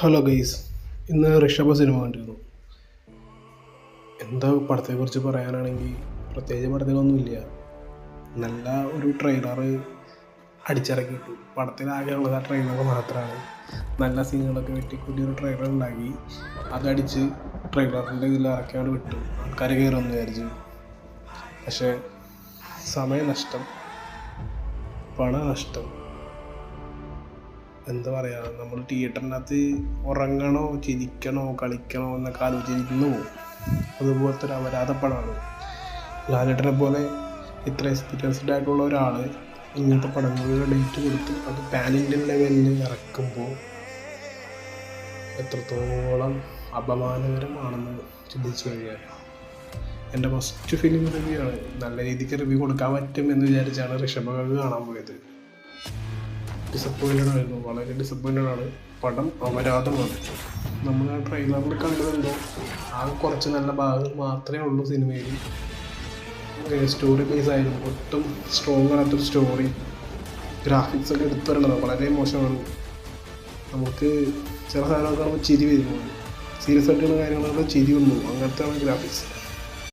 Hello guys, ഇന്ന് Rishabha cinema കണ്ടിരുന്നു. എന്താ പടത്തെക്കുറിച്ച് പറയാനാണെങ്കിൽ പ്രത്യേകിച്ച് പടത്തിലൊന്നുമില്ല. നല്ല ഒരു ട്രെയിലർ അടിച്ചിറക്കിയിട്ടു. പടത്തിലാകെയുള്ളത് ആ ട്രെയിലർ മാത്രമാണ്. നല്ല സീനുകളൊക്കെ വെട്ടിക്കൂട്ടി ഒരു ട്രെയിലർ ഉണ്ടാക്കി അതടിച്ച് ട്രെയിലറിൻ്റെ ഇതിൽ ഇറക്കിയാണ് വിട്ടു. ആൾക്കാർ കയറുമെന്ന് വിചാരിച്ചു. പക്ഷേ സമയനഷ്ടം, പണനഷ്ടം. എന്താ പറയുക, നമ്മൾ തിയേറ്ററിനകത്ത് ഉറങ്ങണോ ചിരിക്കണോ കളിക്കണോ എന്നൊക്കെ ആലോചിച്ചിരുന്നു പോകും. അതുപോലത്തെ ഒരു അപരാധപ്പടമാണ്. ലാലേട്ടനെ പോലെ ഇത്ര എക്സ്പീരിയൻസ്ഡ് ആയിട്ടുള്ള ഒരാൾ ഇങ്ങനത്തെ പടങ്ങളുടെ ഡേറ്റ് കൊടുത്ത് അത് പാൻ ഇന്ത്യൻ ലെവലിൽ ഇറക്കുമ്പോൾ എത്രത്തോളം അപമാനകരമാണെന്ന് ചിന്തിച്ചു കഴിഞ്ഞാൽ. എൻ്റെ ഫസ്റ്റ് ഫിലിം റിവ്യൂ ആണ്. നല്ല രീതിക്ക് റിവ്യൂ കൊടുക്കാൻ പറ്റും എന്ന് വിചാരിച്ചാണ് ഋഷഭകൾക്ക് കാണാൻ പോയത്. ഡിസപ്പോയിൻറ്റഡ് ആയിരുന്നു, വളരെ ഡിസപ്പോയിൻറ്റഡ് ആണ്. പടം അപരാധമാണ്. നമ്മൾ ആ ട്രെയിലറിൽ കണ്ടതെന്തോ ആ കുറച്ച് നല്ല ഭാഗങ്ങൾ മാത്രമേ ഉള്ളൂ സിനിമയിൽ. സ്റ്റോറി ബേസ് ആയിരുന്നു ഒട്ടും സ്ട്രോങ് ആകാത്തൊരു സ്റ്റോറി. ഗ്രാഫിക്സ് ഒക്കെ എടുത്തു വരേണ്ടത് വളരെ മോശമാണ്. നമുക്ക് ചില സാധനങ്ങൾ കാണുമ്പോൾ ചിരി വരുന്നു. സീരിയസ് ആയിട്ടുള്ള കാര്യങ്ങളൊക്കെ ചിരി വന്നു, അങ്ങനത്തെ ഗ്രാഫിക്സ്.